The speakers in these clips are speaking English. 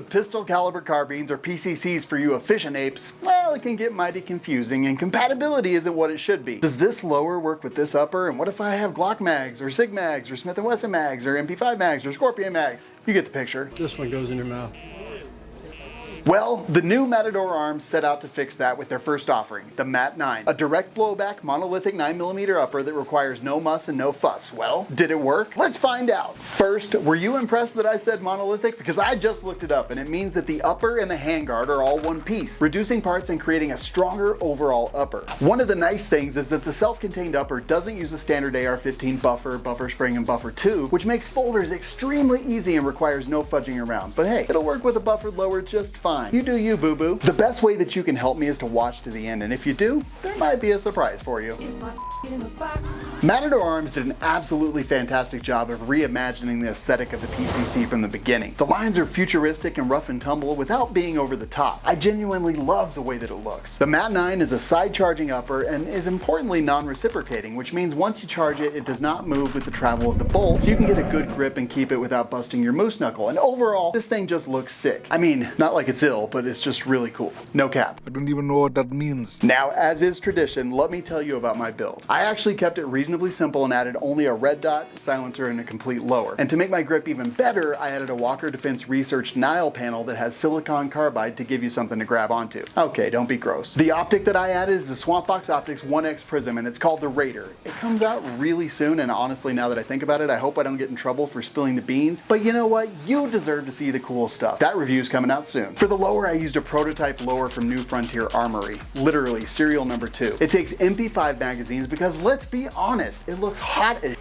of pistol caliber carbines, or PCCs for you efficient apes, well, it can get mighty confusing and compatibility isn't what it should be. Does this lower work with this upper? And what if I have Glock mags, or Sig mags, or Smith & Wesson mags, or MP5 mags, or Scorpion mags? You get the picture. This one goes in your mouth. Well, the new Matador Arms set out to fix that with their first offering, the MAT-9, a direct blowback monolithic 9mm upper that requires no muss and no fuss. Well, did it work? Let's find out. First, were you impressed that I said monolithic? Because I just looked it up and it means that the upper and the handguard are all one piece, reducing parts and creating a stronger overall upper. One of the nice things is that the self-contained upper doesn't use a standard AR-15 buffer, buffer spring, and buffer tube, which makes folders extremely easy and requires no fudging around. But hey, it'll work with a buffered lower just fine. You do you, boo-boo. The best way that you can help me is to watch to the end, and if you do, there might be a surprise for you. Matador Arms did an absolutely fantastic job of reimagining the aesthetic of the PCC from the beginning. The lines are futuristic and rough and tumble without being over the top. I genuinely love the way that it looks. The MAT-9 is a side-charging upper and is importantly non-reciprocating, which means once you charge it, it does not move with the travel of the bolt, so you can get a good grip and keep it without busting your moose knuckle. And overall, this thing just looks sick. I mean, not like it's ill, but it's just really cool. No cap. I don't even know what that means. Now, as is tradition, let me tell you about my build. I actually kept it reasonably simple and added only a red dot, silencer, and a complete lower. And to make my grip even better, I added a Walker Defense Research Nile panel that has silicon carbide to give you something to grab onto. Okay, don't be gross. The optic that I added is the Swamp Fox Optics 1X Prism, and it's called the Raider. It comes out really soon, and honestly, now that I think about it, I hope I don't get in trouble for spilling the beans. But you know what? You deserve to see the cool stuff. That review's coming out soon. For the lower, I used a prototype lower from New Frontier Armory. Literally, serial number 2. It takes MP5 magazines because, let's be honest, it looks hot as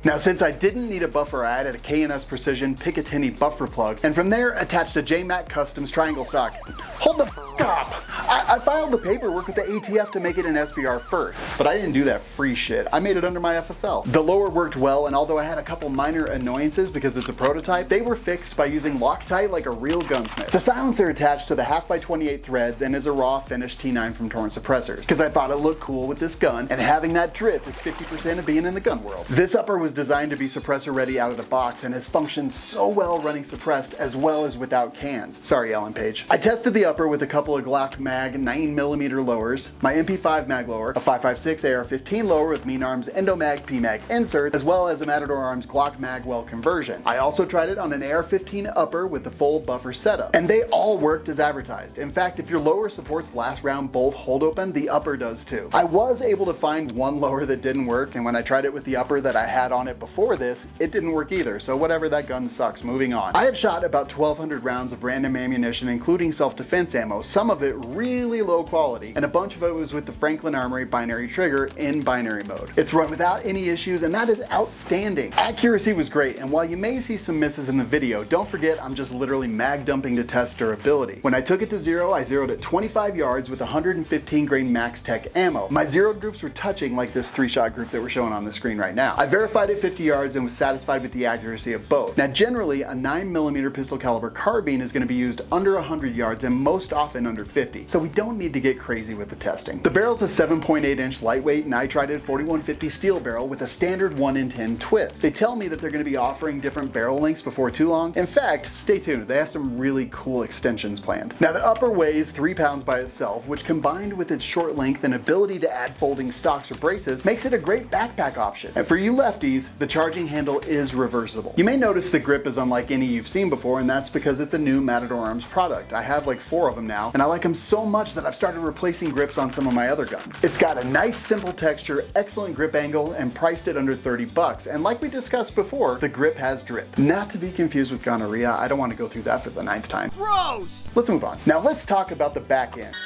Now, since I didn't need a buffer, I added a K&S Precision Picatinny buffer plug, and from there attached a JMAC Customs triangle stock. Hold the f up! I filed the paperwork with the ATF to make it an SBR first, but I didn't do that free shit. I made it under my FFL. The lower worked well, and although I had a couple minor annoyances because it's a prototype, they were fixed by using Loctite like a real gunsmith. The silencer attached to the 1/2x28 threads and is a raw finished T9 from Torn Suppressors, because I thought it looked cool with this gun, and having that drip is 50% of being in the gun world. This upper was designed to be suppressor ready out of the box and has functioned so well running suppressed as well as without cans. Sorry, Ellen Page. I tested the upper with a couple of Glock mag 9mm lowers, my MP5 mag lower, a 5.56 AR-15 lower with Mean Arms Endomag PMag insert, as well as a Matador Arms Glock mag well conversion. I also tried it on an AR-15 upper with the full buffer setup, and they all worked as advertised. In fact, if your lower supports last round bolt hold open, the upper does too. I was able to find one lower that didn't work, and when I tried it with the upper that I had on it before this, it didn't work either, so whatever, that gun sucks. Moving on. I have shot about 1,200 rounds of random ammunition, including self-defense ammo, some of it really low quality, and a bunch of it was with the Franklin Armory binary trigger in binary mode. It's run without any issues, and that is outstanding. Accuracy was great, and while you may see some misses in the video, don't forget I'm just literally mag dumping to test durability. When I took it to zero, I zeroed at 25 yards with 115 grain Max Tech ammo. My zeroed groups were touching like this 3-shot group that we're showing on the screen right now. I verified at 50 yards and was satisfied with the accuracy of both. Now, generally, a 9mm pistol caliber carbine is going to be used under 100 yards and most often under 50, so we don't need to get crazy with the testing. The barrel's a 7.8-inch lightweight nitrided 4150 steel barrel with a standard 1-in-10 twist. They tell me that they're going to be offering different barrel lengths before too long. In fact, stay tuned, they have some really cool extensions planned. Now, the upper weighs 3 pounds by itself, which combined with its short length and ability to add folding stocks or braces makes it a great backpack option. And for you lefties, the charging handle is reversible. You may notice the grip is unlike any you've seen before, and that's because it's a new Matador Arms product. I have like 4 of them now, and I like them so much that I've started replacing grips on some of my other guns. It's got a nice simple texture, excellent grip angle, and priced at under 30 bucks. And like we discussed before, the grip has drip. Not to be confused with gonorrhea. I don't want to go through that for the 9th time. Gross! Let's move on. Now let's talk about the back end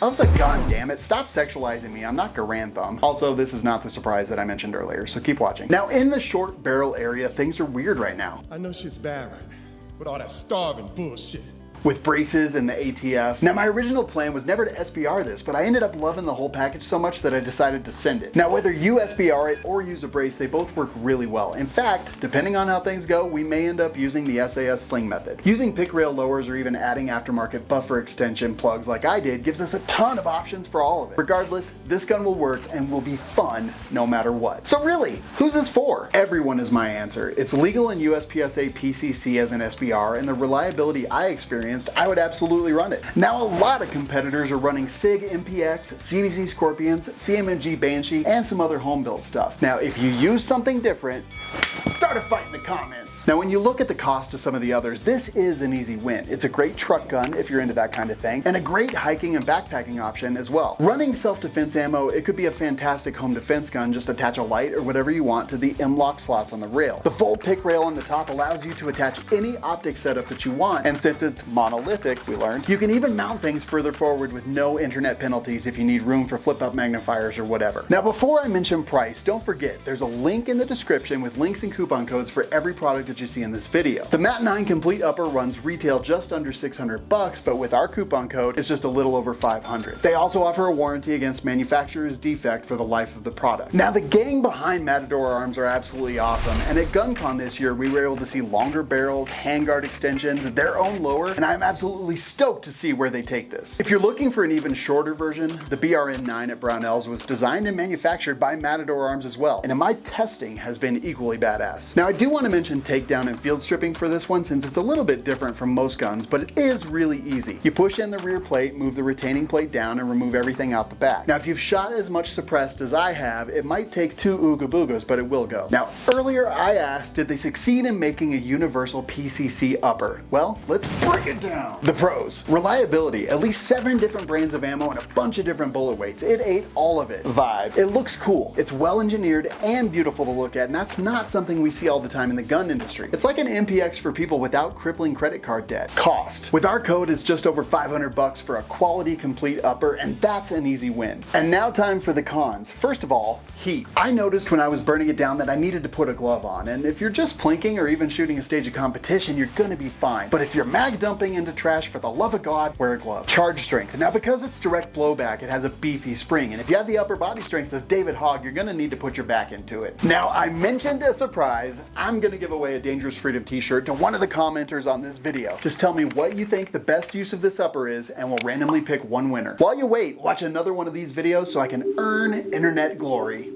of the gun, damn it. Stop sexualizing me. I'm not Garand Thumb. Also, this is not the surprise that I mentioned earlier, so keep watching. Now, in the short barrel area, things are weird right now. I know shit's bad right now, with all that starving bullshit. with braces and the ATF. Now my original plan was never to SBR this, but I ended up loving the whole package so much that I decided to send it. Now whether you SBR it or use a brace, they both work really well. In fact, depending on how things go, we may end up using the SAS sling method. Using pick rail lowers or even adding aftermarket buffer extension plugs like I did gives us a ton of options for all of it. Regardless, this gun will work and will be fun no matter what. So really, who's this for? Everyone is my answer. It's legal in USPSA PCC as an SBR, and the reliability I experienced, I would absolutely run it. Now a lot of competitors are running SIG MPX, CVC Scorpions, CMMG Banshee, and some other home built stuff. Now if you use something different, start a fight in the comments. Now when you look at the cost of some of the others, this is an easy win. It's a great truck gun if you're into that kind of thing, and a great hiking and backpacking option as well. Running self-defense ammo, it could be a fantastic home defense gun. Just attach a light or whatever you want to the M-LOK slots on the rail. The full pick rail on the top allows you to attach any optic setup that you want, and since it's monolithic, we learned, you can even mount things further forward with no internet penalties if you need room for flip-up magnifiers or whatever. Now before I mention price, don't forget there's a link in the description with links and coupon codes for every product that you see in this video. The MAT-9 Complete Upper runs retail just under $600, but with our coupon code, it's just a little over $500. They also offer a warranty against manufacturer's defect for the life of the product. Now the gang behind Matador Arms are absolutely awesome, and at GunCon this year, we were able to see longer barrels, handguard extensions, their own lower, and I'm absolutely stoked to see where they take this. If you're looking for an even shorter version, the BRN-9 at Brownells was designed and manufactured by Matador Arms as well, and in my testing has been equally badass. Now I do want to mention takedown and field stripping for this one since it's a little bit different from most guns, but it is really easy. You push in the rear plate, move the retaining plate down, and remove everything out the back. Now if you've shot as much suppressed as I have, it might take 2 ooga boogas, but it will go. Now earlier I asked, did they succeed in making a universal PCC upper? Well, let's break it down. The pros: reliability, at least 7 different brands of ammo and a bunch of different bullet weights. It ate all of it. Vibe, it looks cool. It's well engineered and beautiful to look at, and that's not something we see all the time in the gun industry. It's like an MPX for people without crippling credit card debt. Cost: with our code, it's just over $500 for a quality complete upper, and that's an easy win. And now time for the cons. First of all, heat. I noticed when I was burning it down that I needed to put a glove on, and if you're just plinking or even shooting a stage of competition, you're gonna be fine. But if you're mag dumping into trash, for the love of God, wear a glove. Charge strength. Now because it's direct blowback, it has a beefy spring, and if you have the upper body strength of David Hogg, you're gonna need to put your back into it. Now I mentioned a surprise. I'm gonna give away a Dangerous Freedom t-shirt to one of the commenters on this video. Just tell me what you think the best use of this upper is, and we'll randomly pick one winner. While you wait, watch another one of these videos so I can earn internet glory.